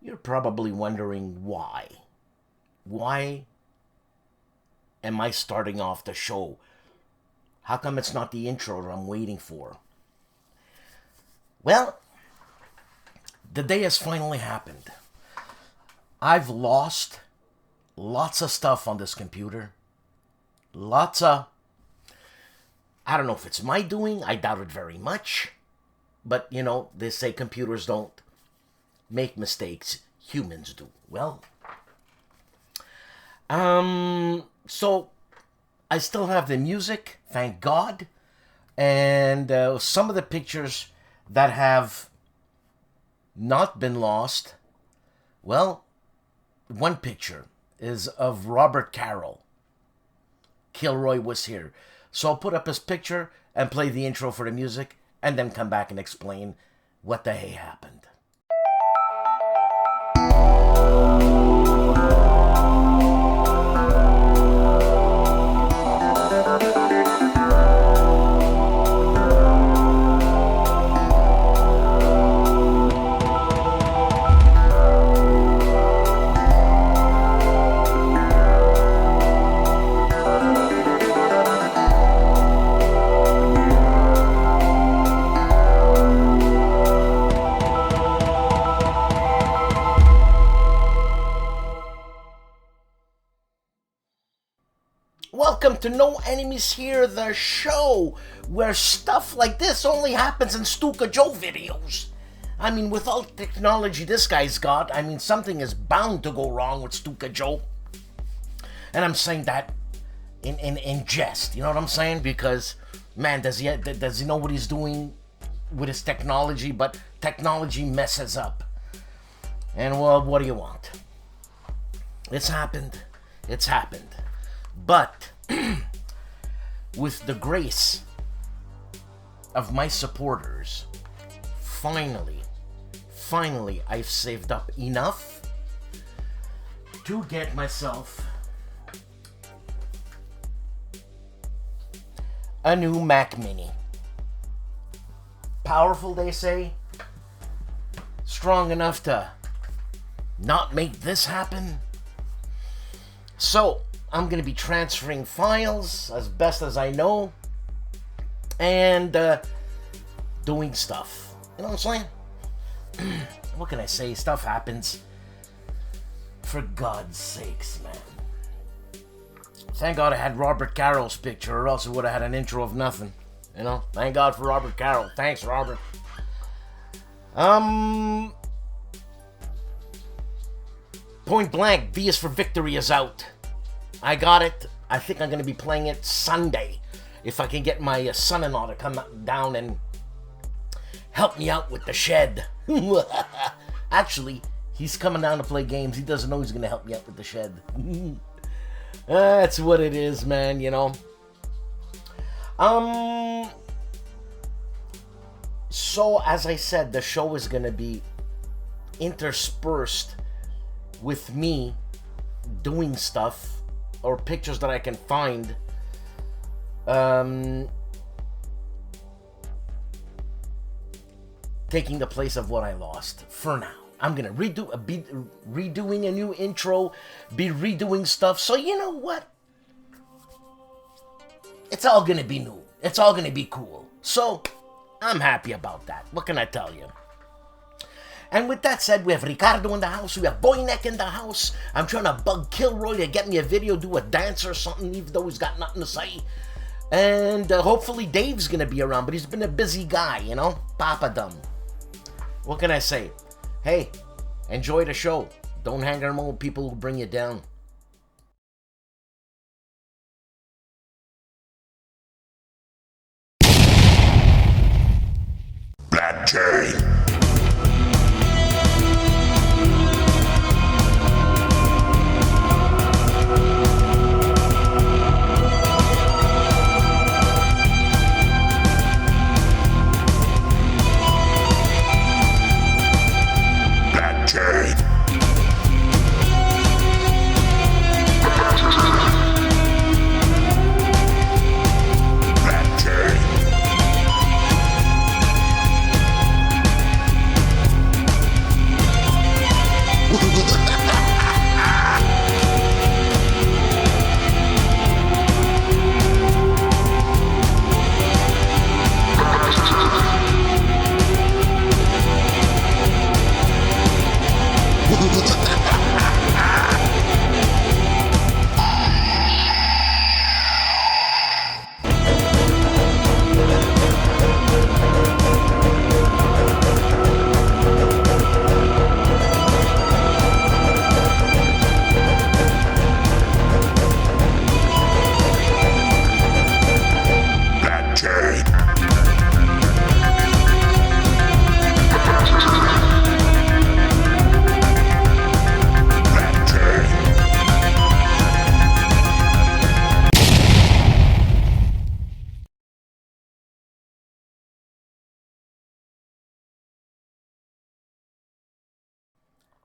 You're probably wondering why. Why am I starting off the show? How come it's not the intro that I'm waiting for? Well, the day has finally happened. I've lost lots of stuff on this computer. Lots of... I don't know if it's my doing. I doubt it very much. But, you know, they say computers don't make mistakes. Humans do. Well, so I still have the music, thank God. And some of the pictures that have not been lost, well, one picture is of Robert Carroll. KilRoyWasHere. So I'll put up his picture and play the intro for the music and then come back and explain what the hey happened. Welcome to No Enemies Here, the show where stuff like this only happens in STUKAJOE videos. I mean, with all the technology this guy's got, I mean, something is bound to go wrong with STUKAJOE. And I'm saying that in jest, you know what I'm saying? Because, man, does he know what he's doing with his technology? But technology messes up. And, well, what do you want? It's happened. It's happened. But with the grace of my supporters, finally, I've saved up enough to get myself a new Mac Mini. Powerful, they say. Strong enough to not make this happen. So I'm going to be transferring files as best as I know and doing stuff. You know what I'm saying? What can I say? Stuff happens. For God's sakes, man. Thank God I had Robert Carroll's picture, or else it would have had an intro of nothing. You know? Thank God for Robert Carroll. Thanks, Robert. Point Blank, V is for Victory is out. I got it. I think I'm going to be playing it Sunday. If I can get my son-in-law to come down and help me out with the shed. Actually, he's coming down to play games. He doesn't know he's going to help me out with the shed. That's what it is, man, you know. So, as I said, the show is going to be interspersed with me doing stuff or pictures that I can find taking the place of what I lost for now. I'm gonna be redoing a new intro, be redoing stuff, so you know what? It's all gonna be new. It's all gonna be cool. So, I'm happy about that. What can I tell you? And with that said, we have Ricardo in the house, we have Wojennik in the house. I'm trying to bug KilRoy to get me a video, do a dance or something, even though he's got nothing to say. And hopefully Dave's gonna be around, but he's been a busy guy, you know? Papa dumb. What can I say? Hey, enjoy the show. Don't hang around with people who bring you down. Black Jay.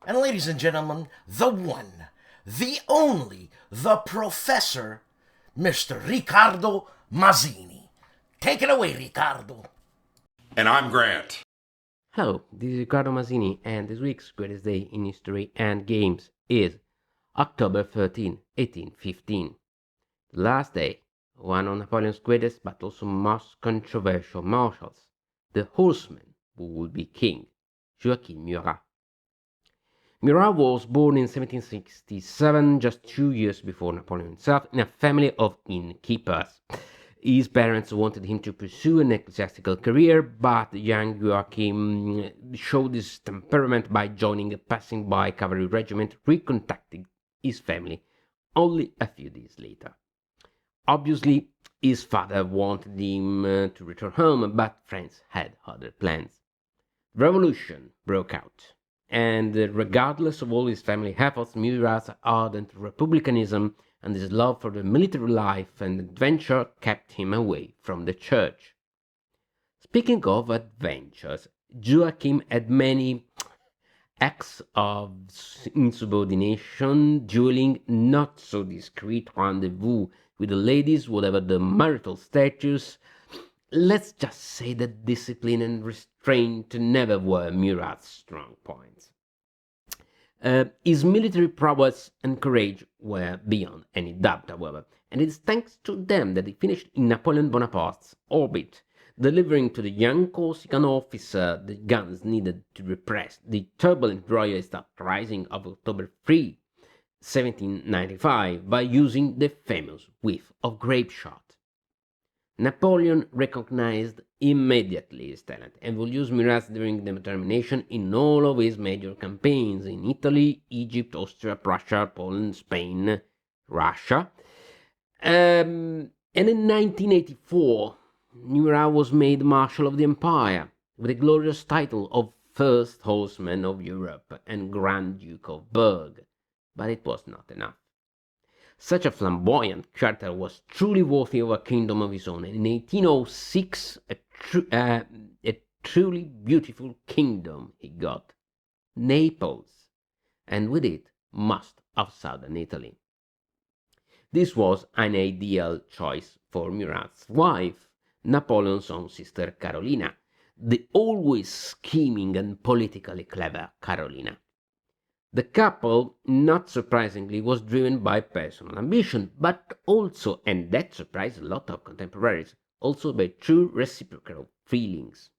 And ladies and gentlemen, the one, the only, the professor, Mr. Riccardo Mazzini. Take it away, Riccardo. And I'm Grant. Hello, this is Riccardo Mazzini, and this week's greatest day in history and games is October 13, 1815. The last day, one of Napoleon's greatest but also most controversial marshals, the horseman who would be king, Joachim Murat. Murat was born in 1767, just 2 years before Napoleon himself, in a family of innkeepers. His parents wanted him to pursue an ecclesiastical career, but young Joachim showed his temperament by joining a passing-by cavalry regiment, recontacting his family only a few days later. Obviously, his father wanted him to return home, but France had other plans. Revolution broke out, and regardless of all his family efforts, Murat's ardent republicanism and his love for the military life and adventure kept him away from the church. Speaking of adventures, Joachim had many acts of insubordination, dueling, not so discreet rendezvous with the ladies, whatever the marital status. Let's just say that discipline and restraint never were Murat's strong points. His military prowess and courage were beyond any doubt, however, and it is thanks to them that he finished in Napoleon Bonaparte's orbit, delivering to the young Corsican officer the guns needed to repress the turbulent royalist uprising of October 3, 1795, by using the famous whiff of grape shot. Napoleon recognized immediately his talent and would use Murat during the determination in all of his major campaigns in Italy, Egypt, Austria, Prussia, Poland, Spain, Russia. And in 1984, Murat was made Marshal of the Empire with the glorious title of First Horseman of Europe and Grand Duke of Berg, but it was not enough. Such a flamboyant character was truly worthy of a kingdom of his own, and in 1806 a truly beautiful kingdom he got, Naples, and with it most of southern Italy. This was an ideal choice for Murat's wife, Napoleon's own sister Carolina, the always scheming and politically clever Carolina. The couple, not surprisingly, was driven by personal ambition, but also, and that surprised a lot of contemporaries, also by true reciprocal feelings.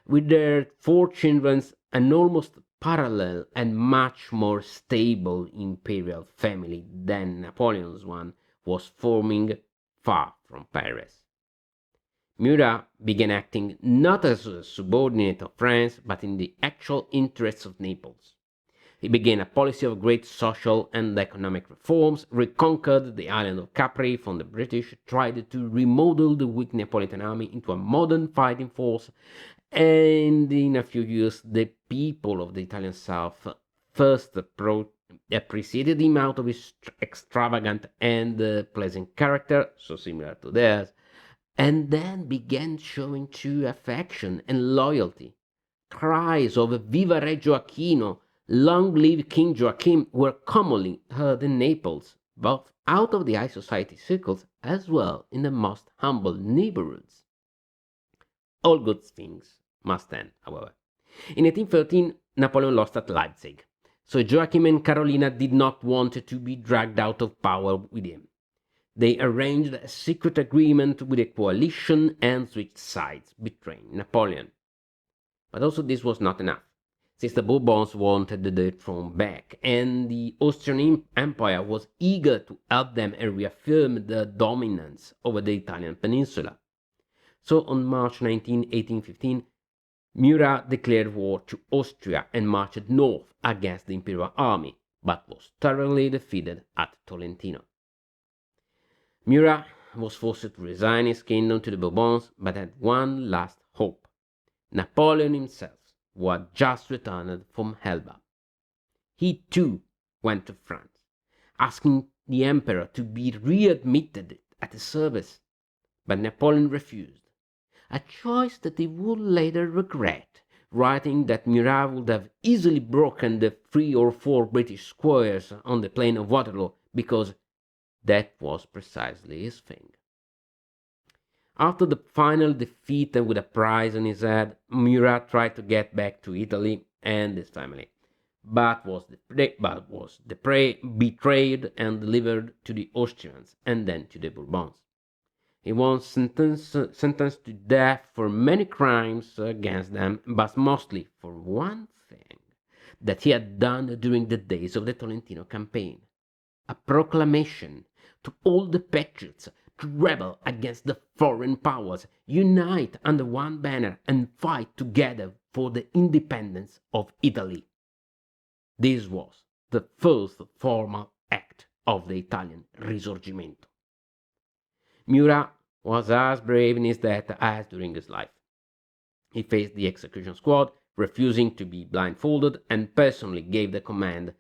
With their 4 children, an almost parallel and much more stable imperial family than Napoleon's one was forming far from Paris. Murat began acting not as a subordinate of France, but in the actual interests of Naples. He began a policy of great social and economic reforms, reconquered the island of Capri from the British, tried to remodel the weak Neapolitan army into a modern fighting force, and in a few years the people of the Italian south first appreciated him out of his extravagant and pleasant character, so similar to theirs, and then began showing true affection and loyalty. Cries of Viva Re Gioacchino, Long live King Joachim, were commonly heard in Naples, both out of the high society circles as well in the most humble neighborhoods. All good things must end, however. In 1813, Napoleon lost at Leipzig, so Joachim and Carolina did not want to be dragged out of power with him. They arranged a secret agreement with a coalition and switched sides, betraying Napoleon. But also this was not enough, since the Bourbons wanted the throne back, and the Austrian Empire was eager to help them and reaffirm their dominance over the Italian peninsula. So on March 19, 1815, Murat declared war to Austria and marched north against the imperial army, but was thoroughly defeated at Tolentino. Murat was forced to resign his kingdom to the Bourbons, but had one last hope: Napoleon himself, who had just returned from Elba. He too went to France, asking the emperor to be readmitted at his service, but Napoleon refused, a choice that he would later regret, writing that Murat would have easily broken the 3 or 4 British squares on the plain of Waterloo, because that was precisely his thing. After the final defeat and with a prize on his head, Murat tried to get back to Italy and his family, but was betrayed and delivered to the Austrians and then to the Bourbons. He was sentenced to death for many crimes against them, but mostly for one thing that he had done during the days of the Tolentino campaign: a proclamation to all the patriots to rebel against the foreign powers, unite under one banner, and fight together for the independence of Italy. This was the first formal act of the Italian Risorgimento. Murat was as brave in his death as during his life. He faced the execution squad, refusing to be blindfolded, and personally gave the command,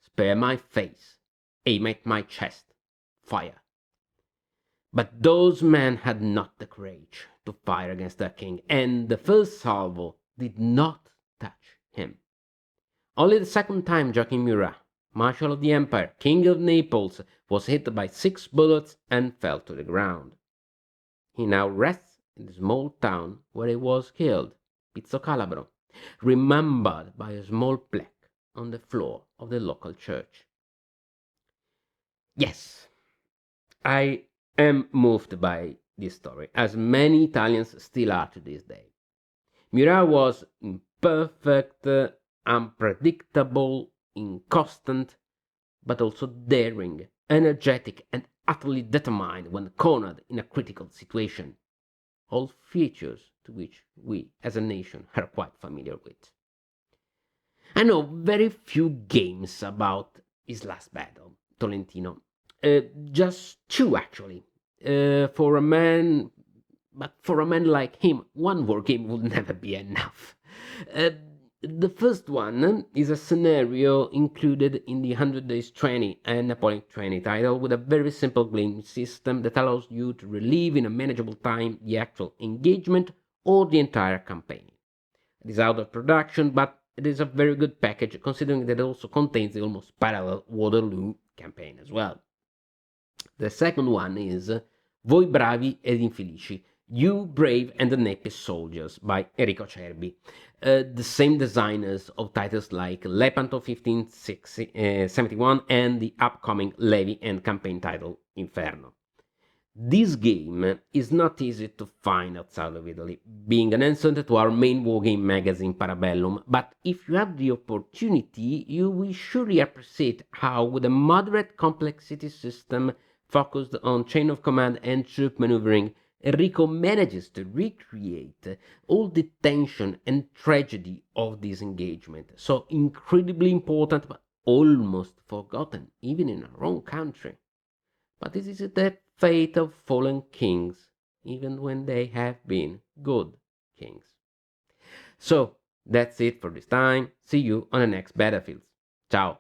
"Spare my face, aim at my chest, fire." But those men had not the courage to fire against their king, and the first salvo did not touch him. Only the second time Joachim Murat, Marshal of the Empire, King of Naples, was hit by 6 bullets and fell to the ground. He now rests in the small town where he was killed, Pizzo Calabro, remembered by a small plaque on the floor of the local church. Yes, I am moved by this story, as many Italians still are to this day. Murat was imperfect, unpredictable, inconstant, but also daring, energetic, and utterly determined when cornered in a critical situation. All features to which we as a nation are quite familiar with. I know very few games about his last battle, Tolentino. Just 2 actually. For a man like him, 1 war game would never be enough. The first one is a scenario included in the 100 Days Training and Napoleon Training title, with a very simple game system that allows you to relive in a manageable time the actual engagement or the entire campaign. It is out of production, but it is a very good package, considering that it also contains the almost parallel Waterloo campaign as well. The second one is Voi bravi ed infelici, You Brave and the Nappy Soldiers by Enrico Cerbi, the same designers of titles like Lepanto 1571 and the upcoming Levy and campaign title Inferno. This game is not easy to find outside of Italy, being an answer to our main wargame magazine Parabellum, but if you have the opportunity, you will surely appreciate how, with a moderate complexity system focused on chain of command and troop maneuvering, Enrico manages to recreate all the tension and tragedy of this engagement, so incredibly important but almost forgotten, even in our own country. But this is the fate of fallen kings, even when they have been good kings. So, that's it for this time. See you on the next battlefields. Ciao!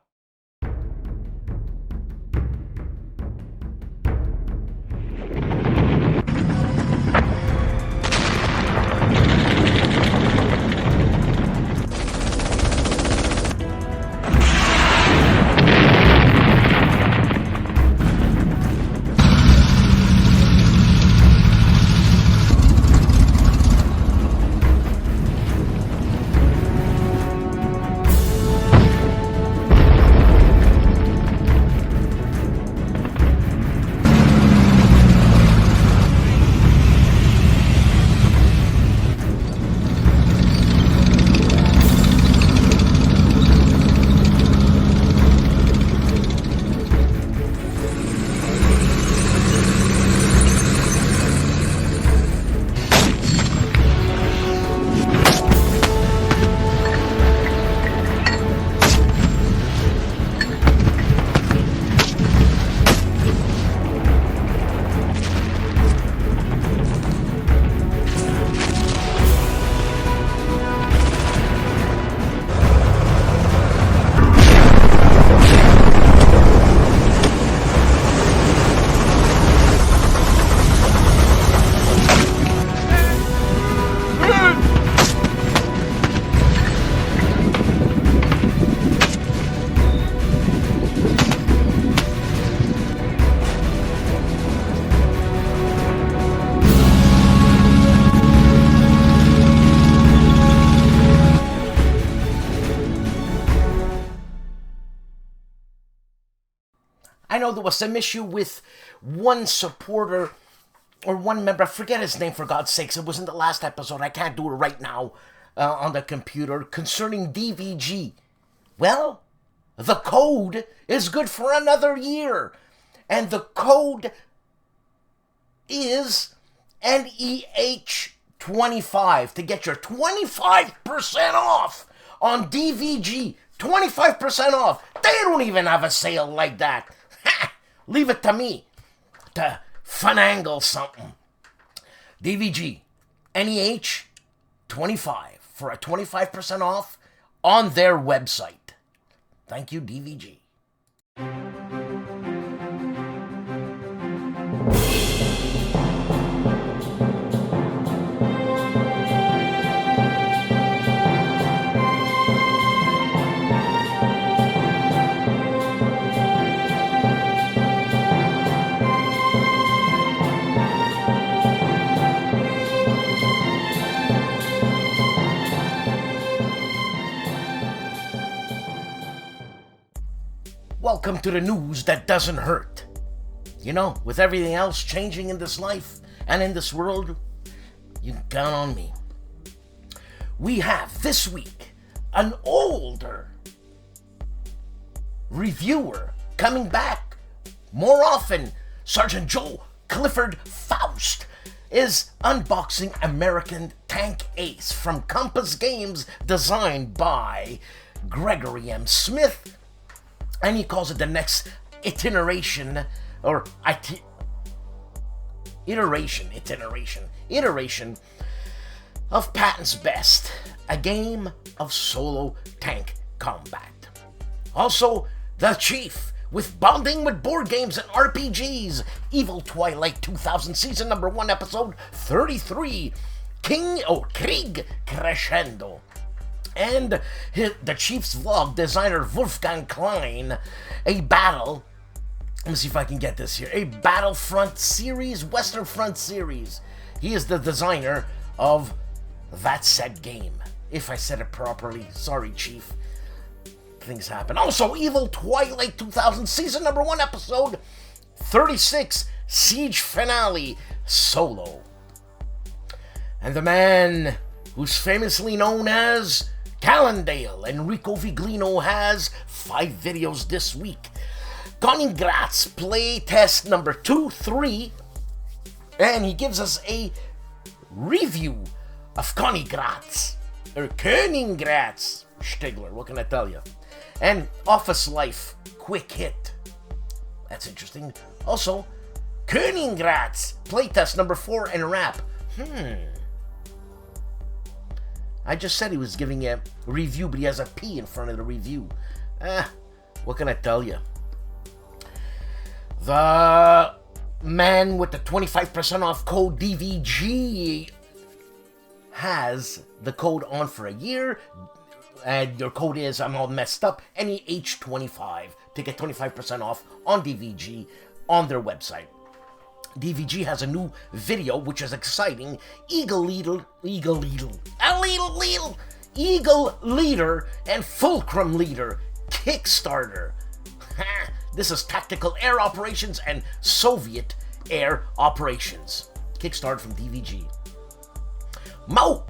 know there was some issue with one supporter or one member, I forget his name for God's sakes, it was in the last episode, I can't do it right now on the computer, concerning DVG. Well, the code is good for another year, and the code is NEH25 to get your 25% off on DVG. 25% off. They don't even have a sale like that. Ha! Leave it to me to finagle something. DVG, NEH 25 for a 25% off on their website. Thank you, DVG. Welcome to the news that doesn't hurt. You know, with everything else changing in this life and in this world, you can count on me. We have this week an older reviewer coming back more often. Sergeant Joe Clifford Faust is unboxing American Tank Ace from Compass Games, designed by Gregory M. Smith. And he calls it the next iteration of Patton's Best, a game of solo tank combat. Also, The Chief, with bonding with board games and RPGs, Evil Twilight 2000 Season Number 1, Episode 33, Krieg Crescendo. And the Chief's vlog designer Wolfgang Klein, a battle, let me see if I can get this here, a Battlefront series, Western Front series. He is the designer of that said game. If I said it properly, sorry Chief, things happen. Also, Evil Twilight 2000 Season Number 1, Episode 36, Siege Finale, Solo. And the man who's famously known as Calandale, Enrico Viglino, has 5 videos this week. Connie Gratz play test number 2, 3, and he gives us a review of Connie Gratz, or Königgrätz Stigler, what can I tell you? And Office Life Quick Hit. That's interesting. Also, Königgrätz playtest number 4 and wrap. I just said he was giving a review, but he has a P in front of the review. What can I tell you? The man with the 25% off code DVG has the code on for a year, and your code is, I'm all messed up, NEH25 to get 25% off on DVG on their website. DVG has a new video, which is exciting. Eagle Leader, and Fulcrum Leader Kickstarter. This is Tactical Air Operations and Soviet Air Operations. Kickstarted from DVG. Mo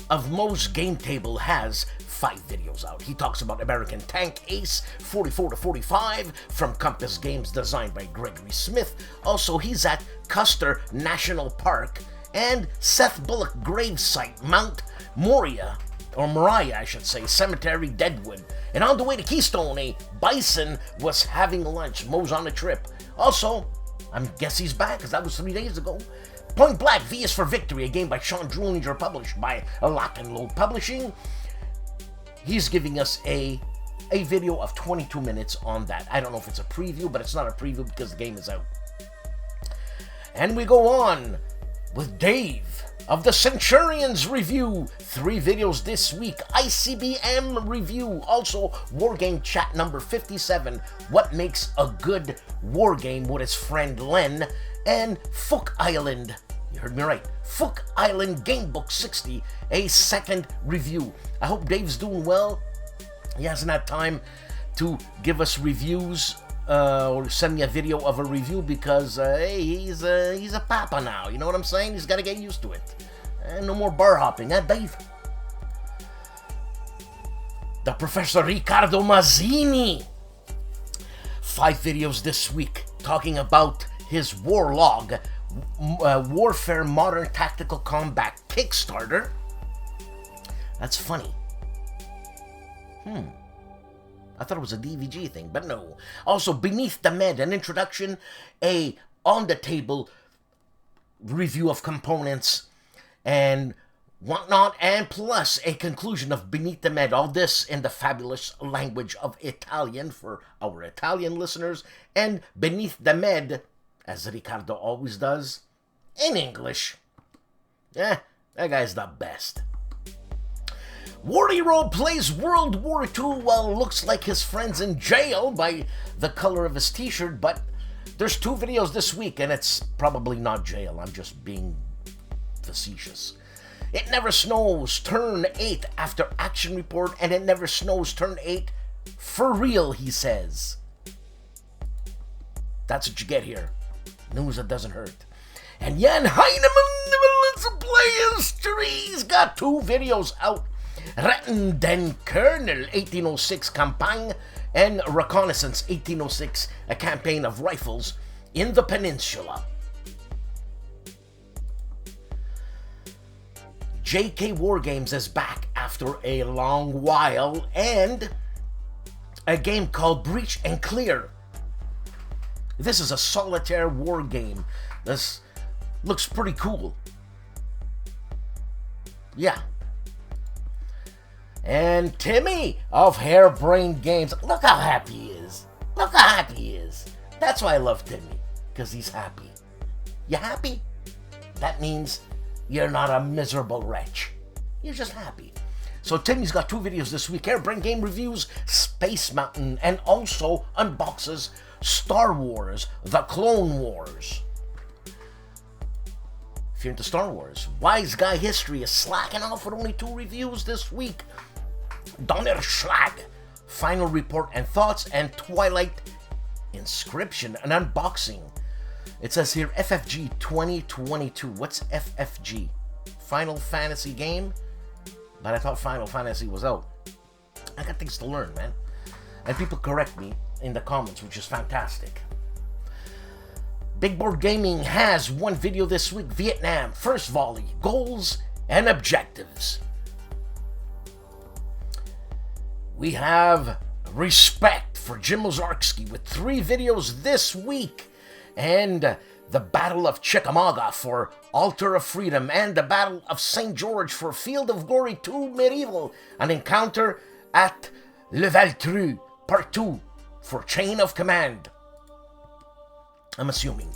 of Mo's Game Table has 5 videos out. He talks about American Tank Ace 44 to 45 from Compass Games, designed by Gregory Smith. Also, he's at Custer National Park and Seth Bullock gravesite, Mount Moriah, or Moriah, I should say, Cemetery, Deadwood. And on the way to Keystone, a bison was having lunch. Mo's on a trip. Also, I guess he's back, because that was 3 days ago. Point Blank, V is for Victory, a game by Sean Drulinger, published by Lock and Load Publishing. He's giving us a video of 22 minutes on that. I don't know if it's a preview, but it's not a preview because the game is out. And we go on with Dave of the Centurions review. 3 videos this week. ICBM review. Also, Wargame Chat number 57. What makes a good wargame with his friend Len. And Fook Island. You heard me right. Fook Island Gamebook 60. A second review. I hope Dave's doing well. He hasn't had time to give us reviews or send me a video of a review because hey, he's a papa now. You know what I'm saying? He's got to get used to it. And no more bar hopping, huh, Dave? The Professor Riccardo Mazzini. 5 videos this week talking about his Warlog, Warfare Modern Tactical Combat Kickstarter. That's funny. I thought it was a DVG thing, but no. Also, Beneath the Med, an introduction, a on-the-table review of components, and whatnot, and plus a conclusion of Beneath the Med. All this in the fabulous language of Italian for our Italian listeners, and Beneath the Med, as Riccardo always does, in English. That guy's the best. War Hero plays World War II while looks like his friend's in jail by the color of his t-shirt, but there's 2 videos this week, and it's probably not jail. I'm just being facetious. It Never Snows, Turn 8 after action report, and It Never Snows, Turn 8 for real, he says. That's what you get here. News that doesn't hurt. And Jan Heinemann, let's play history. He's got 2 videos out. Retten den Colonel, 1806 Campagne, and Reconnaissance, 1806, a campaign of rifles in the peninsula. JK Wargames is back after a long while, and a game called Breach and Clear. This is a solitaire war game. This looks pretty cool. Yeah. And Timmy of Harebrained Games. Look how happy he is. Look how happy he is. That's why I love Timmy. Because he's happy. You happy? That means you're not a miserable wretch. You're just happy. So Timmy's got 2 videos this week. Harebrained Game reviews Space Mountain and also unboxes Star Wars, The Clone Wars. If you're into Star Wars, Wise Guy History is slacking off with only 2 reviews this week. Donnerschlag, Final Report and Thoughts, and Twilight Inscription, an unboxing. It says here FFG 2022. What's FFG? Final Fantasy game? But I thought Final Fantasy was out. I got things to learn, man. And people correct me in the comments, which is fantastic. Big Board Gaming has 1 video this week. Vietnam, First Volley, Goals and Objectives. We have Respect for Jim Ozarski with 3 videos this week. And the Battle of Chickamauga for Altar of Freedom, and the Battle of St. George for Field of Glory 2 Medieval, an encounter at Le Valtru, Part 2 for Chain of Command. I'm assuming.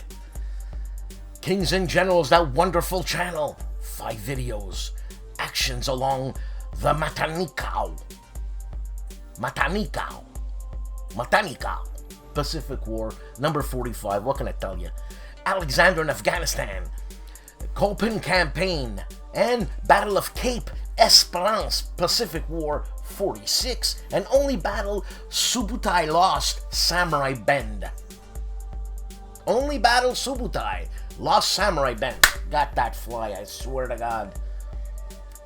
Kings and Generals, that wonderful channel. 5 videos. Actions along the Matanikau. Pacific War, number 45. What can I tell you? Alexander in Afghanistan. Copen Campaign. And Battle of Cape Esperance, Pacific War 46. And Only Battle Subutai Lost, Samurai Bend. Only Battle Subutai Lost, Samurai Bend. Got that fly, I swear to God.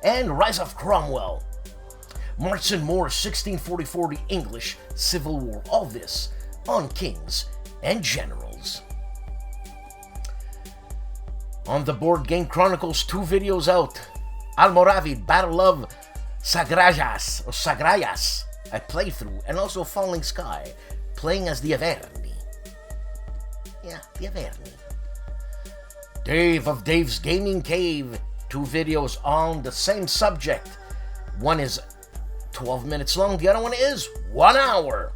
And Rise of Cromwell. March and Moore, 1644 English Civil War. All this on Kings and Generals. On the Board Game Chronicles, 2 videos out. Almoravid, Battle of Sagrayas, a playthrough, and also Falling Sky, playing as the Averni. Yeah, the Averni. Dave of Dave's Gaming Cave, 2 videos on the same subject. One is 12 minutes long, the other one is 1 hour.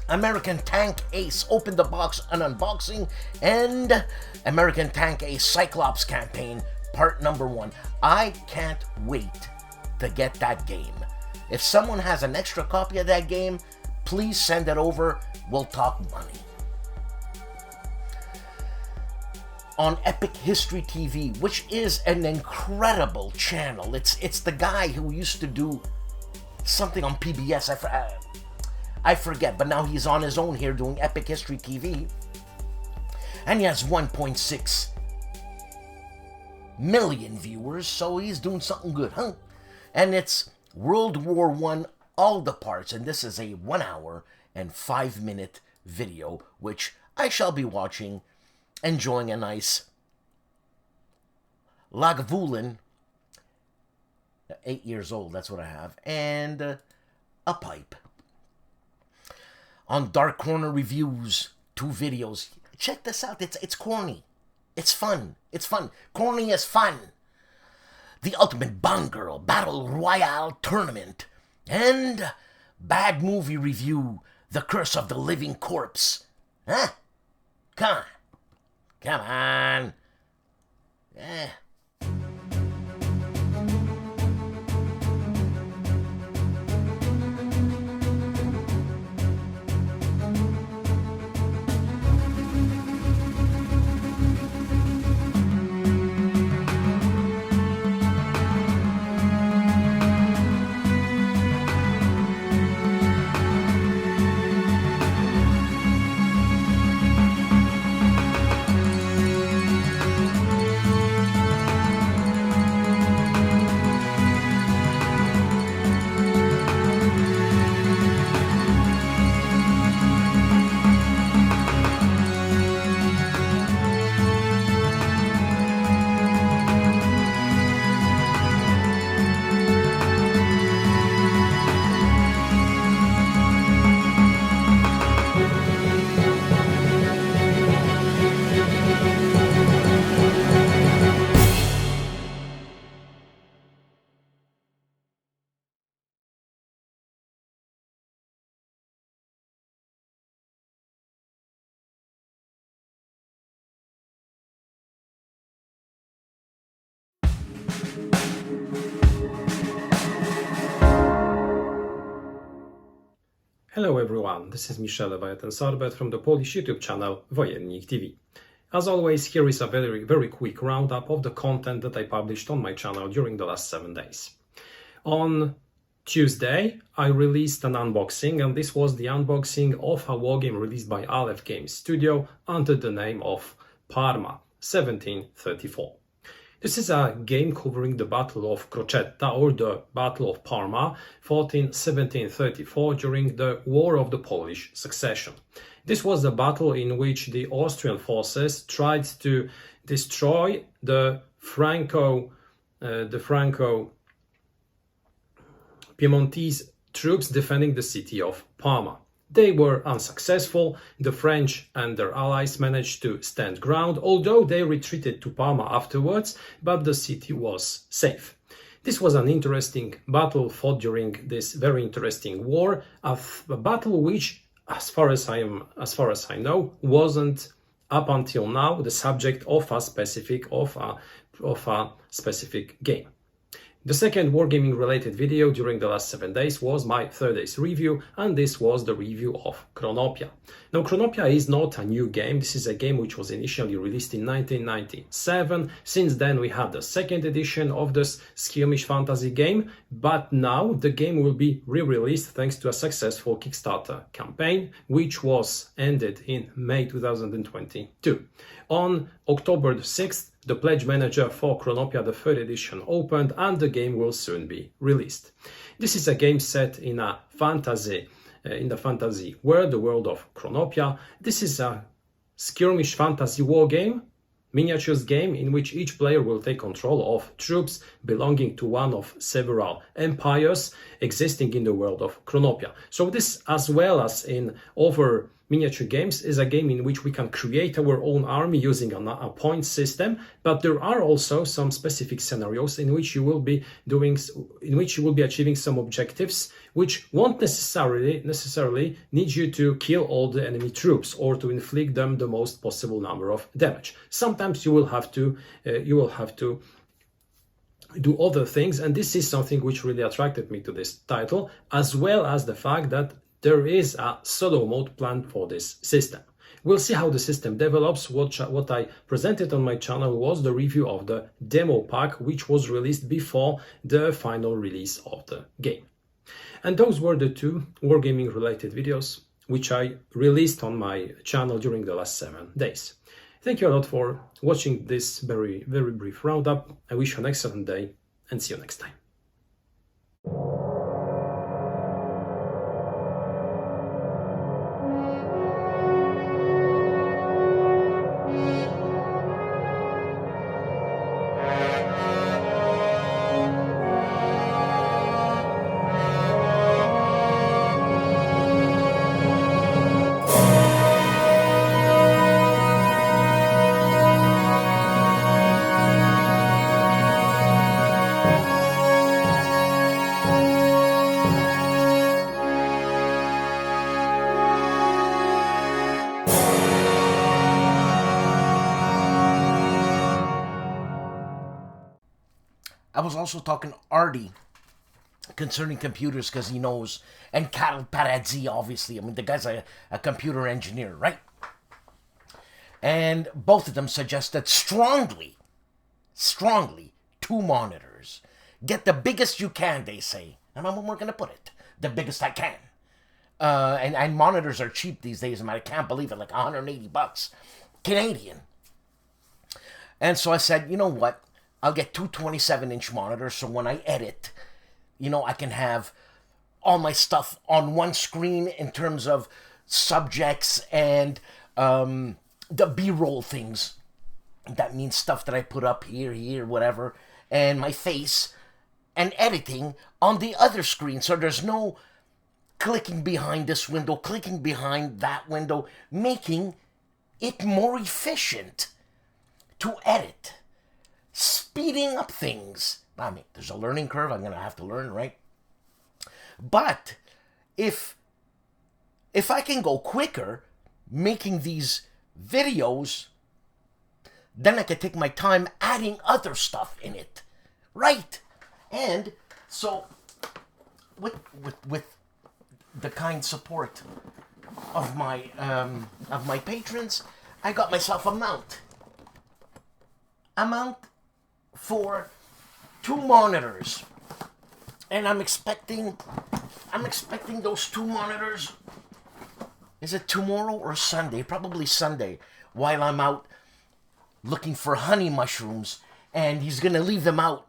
American Tank Ace, Open the Box, an unboxing, and American Tank Ace Cyclops Campaign, part number 1. I can't wait to get that game. If someone has an extra copy of that game, please send it over. We'll talk money. On Epic History TV, which is an incredible channel. It's the guy who used to do something on PBS. I forget, but now he's on his own here doing Epic History TV. And he has 1.6 million viewers, so he's doing something good, huh? And it's World War I, all the parts, and this is a 1 hour and 5-minute video, which I shall be watching, enjoying a nice Lagavulin, 8 years old, that's what I have, and a pipe. On Dark Corner Reviews, 2 videos. Check this out, it's corny. It's fun. It's fun. Corny is fun. The Ultimate Bond Girl Battle Royale Tournament. And Bad Movie Review, The Curse of the Living Corpse. Huh? Come on. Come on. Eh. Hello everyone, this is Michel Sorbet from the Polish YouTube channel Wojennik TV. As always, here is a very quick roundup of the content that I published on my channel during the last 7 days. On Tuesday, I released an unboxing, and this was the unboxing of a wargame released by Aleph Games Studio under the name of Parma 1734. This is a game covering the Battle of Crocetta, or the Battle of Parma, fought in 1734 during the War of the Polish Succession. This was a battle in which the Austrian forces tried to destroy the Franco-Piemontese troops defending the city of Parma. They were unsuccessful. The French and their allies managed to stand ground, although they retreated to Parma afterwards, but the city was safe. This was an interesting battle fought during this very interesting war, a battle which, as far as I know, wasn't up until now the subject of a specific game. The second wargaming related video during the last 7 days was my 3rd day's review, and this was the review of Chronopia. Now, Chronopia is not a new game. This is a game which was initially released in 1997. Since then we had the 2nd edition of this skirmish fantasy game, but now the game will be re-released thanks to a successful Kickstarter campaign, which was ended in May 2022. On October 6th, the pledge manager for Chronopia, the 3rd edition, opened, and the game will soon be released. This is a game set in a fantasy, world, the world of Chronopia. This is a skirmish fantasy war game, miniatures game, in which each player will take control of troops belonging to one of several empires existing in the world of Chronopia. So this, as well as in other miniature games, is a game in which we can create our own army using a point system, but there are also some specific scenarios in which you will be achieving some objectives which won't necessarily need you to kill all the enemy troops or to inflict them the most possible number of damage. Sometimes you will have to do other things, and this is something which really attracted me to this title, as well as the fact that there is a solo mode planned for this system. We'll see how the system develops. What I presented on my channel was the review of the demo pack, which was released before the final release of the game. And those were the two wargaming related videos which I released on my channel during the last 7 days. Thank you a lot for watching this very brief roundup. I wish you an excellent day and see you next time. I was also talking to Artie concerning computers because he knows, and Carol Paradzi, obviously. I mean, the guy's a computer engineer, right? And both of them suggested strongly, 2 monitors. Get the biggest you can, they say. And I'm where we're going to put it. The biggest I can. And monitors are cheap these days. I can't believe it, like $180 Canadian. And so I said, you know what? I'll get 2 27-inch monitors, so when I edit, you know, I can have all my stuff on one screen in terms of subjects and the B-roll things. That means stuff that I put up here, whatever, and my face, and editing on the other screen, so there's no clicking behind this window, clicking behind that window, making it more efficient to edit. Speeding up things. I mean, there's a learning curve. I'm going to have to learn, right? But if I can go quicker making these videos, then I can take my time adding other stuff in it, right? And so with the kind support of my patrons, I got myself a mount for 2 monitors, and I'm expecting those 2 monitors. Is it tomorrow or Sunday? Probably Sunday, while I'm out looking for honey mushrooms, and he's gonna leave them out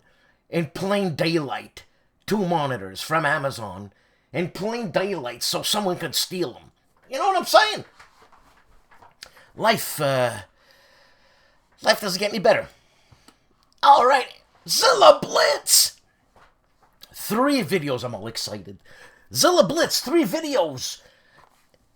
in plain daylight. 2 monitors from Amazon in plain daylight, so someone could steal them. You know what I'm saying? Life doesn't get any better. All right, Zilla Blitz! 3 videos, I'm all excited. Zilla Blitz, 3 videos.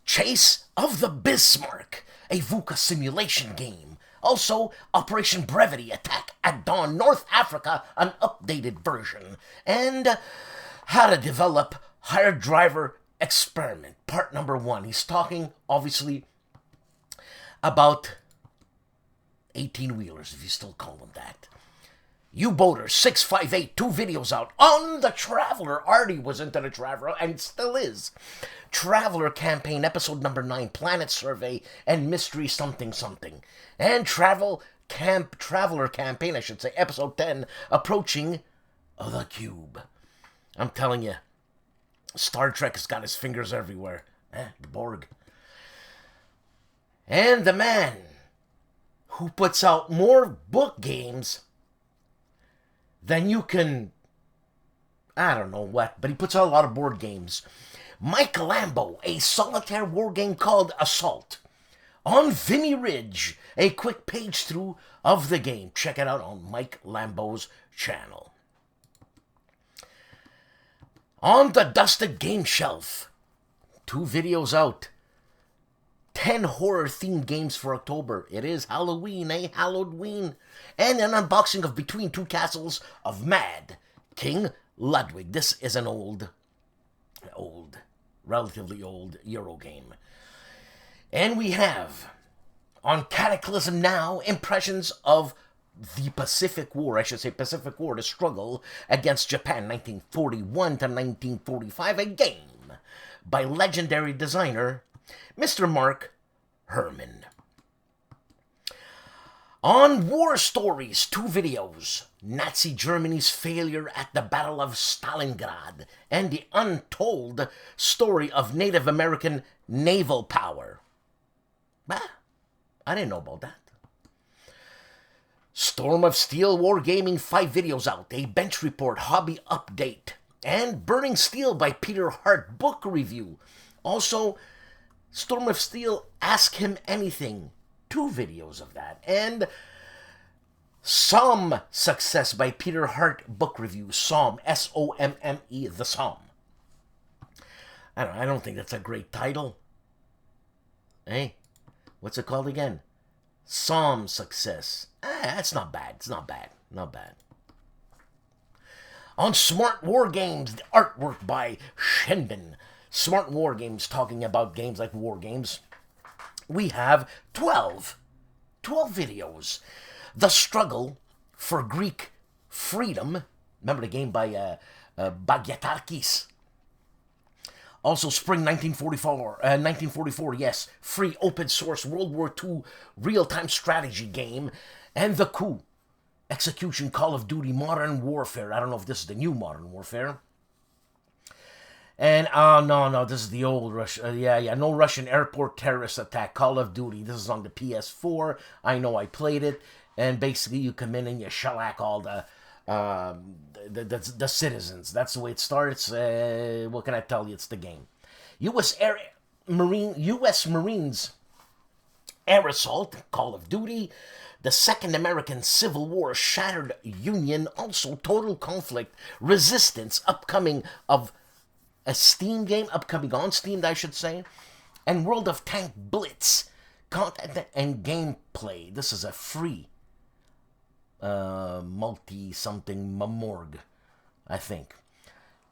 Chase of the Bismarck, a VUCA simulation game. Also, Operation Brevity, Attack at Dawn, North Africa, an updated version. And how to develop Hard Driver Experiment, part number 1. He's talking, obviously, about 18-wheelers, if you still call them that. U-Boater 658, 2 videos out on the Traveler. Artie was into the Traveler and still is. Traveler Campaign, episode number 9, Planet Survey and Mystery something something. And Traveler Campaign, I should say, episode 10, Approaching the Cube. I'm telling you, Star Trek has got his fingers everywhere. The Borg. And the man who puts out more book games than you can, I don't know what, but he puts out a lot of board games. Mike Lambo, a solitaire war game called Assault. On Vimy Ridge, a quick page through of the game. Check it out on Mike Lambo's channel. On the Dusted Game Shelf, 2 videos out. 10 horror-themed games for October. It is Halloween, Halloween. And an unboxing of Between Two Castles of Mad King Ludwig. This is an relatively old Euro game. And we have, on Cataclysm Now, impressions of the Pacific War, I should say Pacific War, the struggle against Japan, 1941 to 1945, a game by legendary designer Mr. Mark Herman. On War Stories, 2 videos. Nazi Germany's failure at the Battle of Stalingrad, and the untold story of Native American naval power. I didn't know about that. Storm of Steel Wargaming 5 videos out, a bench report, hobby update, and Burning Steel by Peter Hart book review. Also, Storm of Steel, Ask Him Anything, 2 videos of that, and Somme Success by Peter Hart book review, Somme, S-O-M-M-E, The Somme. I don't think that's a great title. Hey, what's it called again? Somme Success. That's not bad. It's not bad. Not bad. On Smart War Games, the artwork by Shenbin. Smart War Games, talking about games like war games. We have 12 videos. The Struggle for Greek Freedom. Remember the game by Baghetakis. Also, Spring 1944, yes, free open source World War II real-time strategy game, and The Coup, Execution Call of Duty Modern Warfare. I don't know if this is the new Modern Warfare. And, no, this is the old Russian, no Russian airport terrorist attack, Call of Duty. This is on the PS4. I know I played it, and basically you come in and you shellac all the citizens. That's the way it starts. What can I tell you? It's the game. U.S. Marines Air Assault, Call of Duty, the Second American Civil War, Shattered Union, also Total Conflict, Resistance, upcoming of a Steam game, upcoming on Steam, I should say, and World of Tank Blitz, content and gameplay. This is a free multi-something Mamorg, I think.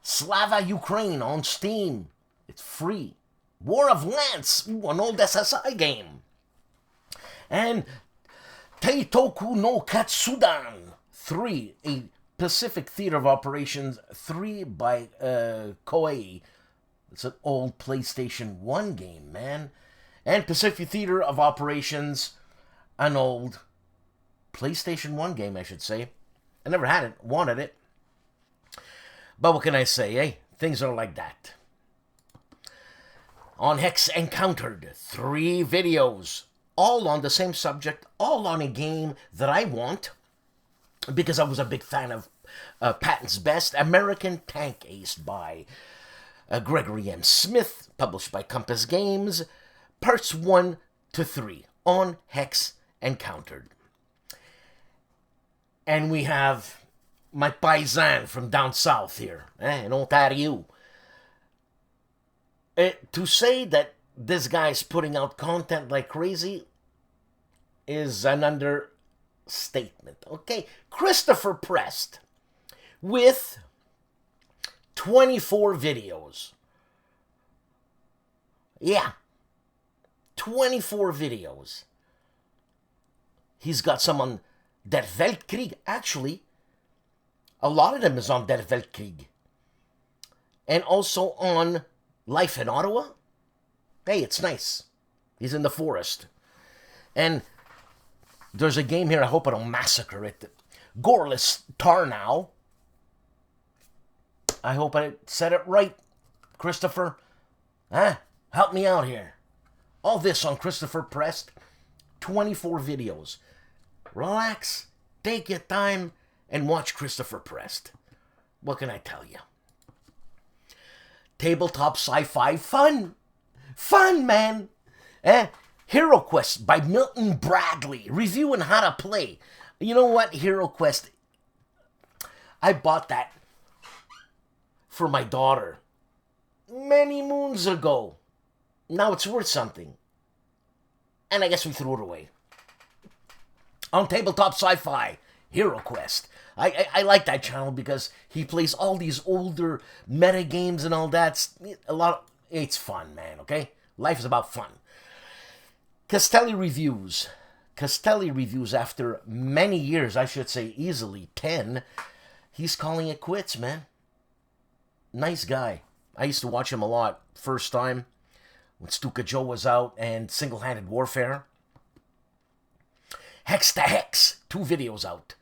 Slava Ukraine on Steam. It's free. War of Lance, an old SSI game. And Teitoku no Katsudan 3, a Pacific Theater of Operations 3 by Koei. It's an old PlayStation 1 game, man. And Pacific Theater of Operations, an old PlayStation 1 game, I should say. I never had it, wanted it. But what can I say, eh? Things are like that. On Hex Encountered, 3 videos. All on the same subject, all on a game that I want. Because I was a big fan of Patton's Best, American Tank Ace by Gregory M. Smith, published by Compass Games. Parts 1 to 3 on Hex Encountered. And we have my paisan from down south here, in Ontario. To say that this guy's putting out content like crazy is an understatement, okay? Christopher Prest with 24 videos. Yeah, 24 videos. He's got some on Der Weltkrieg. Actually, a lot of them is on Der Weltkrieg. And also on Life in Ottawa. Hey, it's nice. He's in the forest. And there's a game here, I hope I don't massacre it. Goreless Tarnow. I hope I said it right, Christopher. Help me out here. All this on Christopher Prest. 24 videos. Relax, take your time, and watch Christopher Prest. What can I tell you? Tabletop sci-fi fun. Fun, man. Hero Quest by Milton Bradley. Reviewing how to play. You know what? Hero Quest. I bought that for my daughter many moons ago. Now it's worth something. And I guess we threw it away. On Tabletop Sci-Fi, Hero Quest. I like that channel because he plays all these older meta games and all that. It's fun, man, okay? Life is about fun. Castelli Reviews. Castelli Reviews, after many years, I should say easily 10, he's calling it quits, man. Nice guy. I used to watch him a lot first time when STUKAJOE was out and Single-Handed Warfare. Hex to Hex, 2 videos out.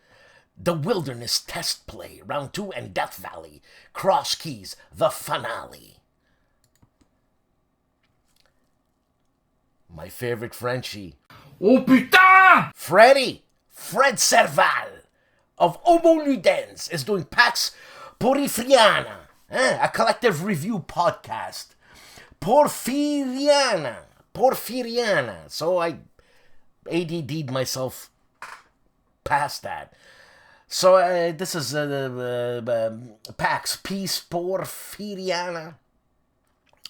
The Wilderness Test Play, Round 2, and Death Valley, Cross Keys, the finale. My favorite Frenchie. Oh putain! Fred Serval of Homoludens is doing Pax Porfiriana, a collective review podcast. Porfiriana. So I ADD'd myself past that. So this is Pax Peace Porfiriana.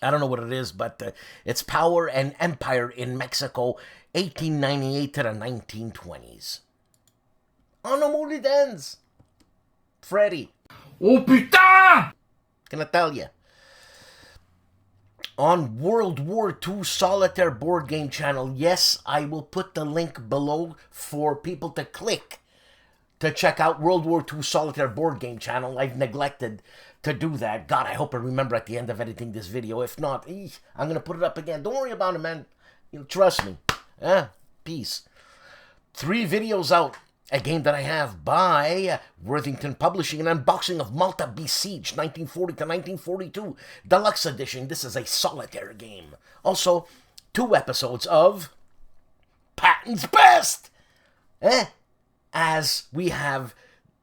I don't know what it is, but it's Power and Empire in Mexico, 1898 to the 1920s. On Homoludens. Freddy. Oh putain! Can I tell you? On World War II Solitaire board game channel. Yes, I will put the link below for people to click to check out World War II Solitaire board game channel. I've neglected to do that. God, I hope I remember at the end of editing this video. If not, I'm going to put it up again. Don't worry about it, man. Trust me. Peace. 3 videos out. A game that I have by Worthington Publishing, an unboxing of Malta Besieged, 1940 to 1942, Deluxe Edition. This is a solitaire game. Also, 2 episodes of Patton's Best! As we have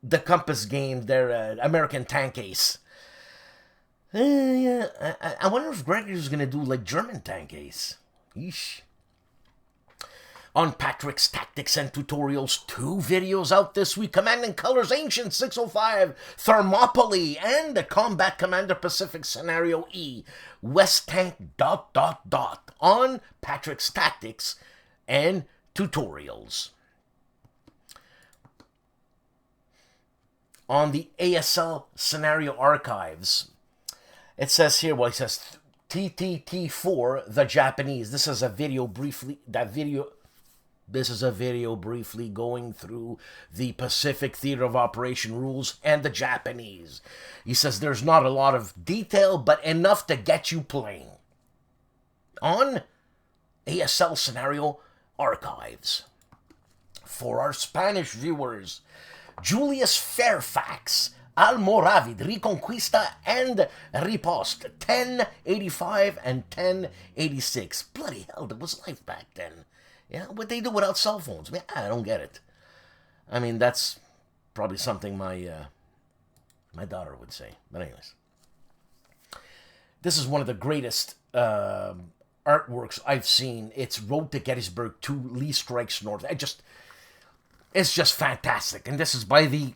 the Compass game, their American Tank Ace. I wonder if Gregory's going to do like German Tank Ace. Yeesh. On Patrick's Tactics and Tutorials, 2 videos out this week. Command & Colors Ancient 605, Thermopylae, and the Combat Commander Pacific Scenario E, West Tank ... on Patrick's Tactics and Tutorials. On the ASL Scenario Archives, it says here, it says TTT4, the Japanese. This is a video briefly going through the Pacific Theater of Operation rules and the Japanese. He says there's not a lot of detail, but enough to get you playing. On ASL Scenario Archives. For our Spanish viewers, Julius Fairfax, Almoravid, Reconquista, and Riposte, 1085 and 1086. Bloody hell, there was life back then. Yeah, what they do without cell phones? Man, I don't get it. I mean, that's probably something my daughter would say. But anyways, this is one of the greatest artworks I've seen. It's Road to Gettysburg 2, Lee Strikes North. It's just fantastic. And this is by the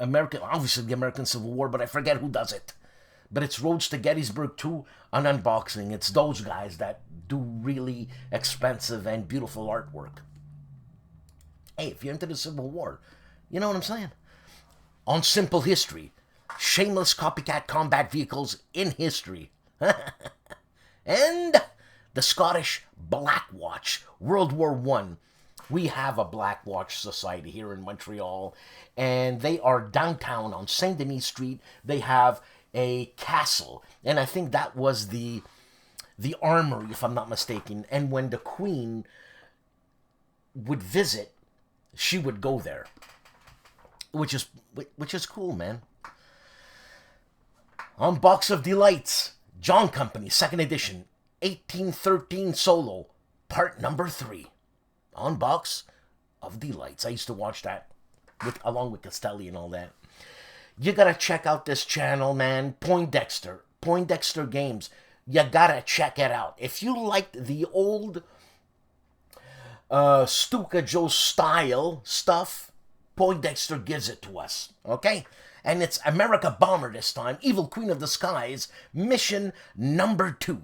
American, obviously the American Civil War, but I forget who does it. But it's Roads to Gettysburg 2 on unboxing. It's those guys that do really expensive and beautiful artwork. Hey, if you're into the Civil War, you know what I'm saying? On Simple History, shameless copycat combat vehicles in history. And the Scottish Black Watch, World War I. We have a Black Watch Society here in Montreal, and they are downtown on Saint Denis Street. They have a castle, and I think that was the armory, if I'm not mistaken. And when the Queen would visit, she would go there, which is cool, man. On Box of Delights, John Company, 2nd edition, 1813 solo, part number 3. On Box of Delights. I used to watch that along with Castelli and all that. You gotta check out this channel, man. Poindexter Games. You gotta check it out. If you liked the old STUKAJOE style stuff, Poindexter gives it to us. Okay? And it's America Bomber this time. Evil Queen of the Skies. Mission number 2.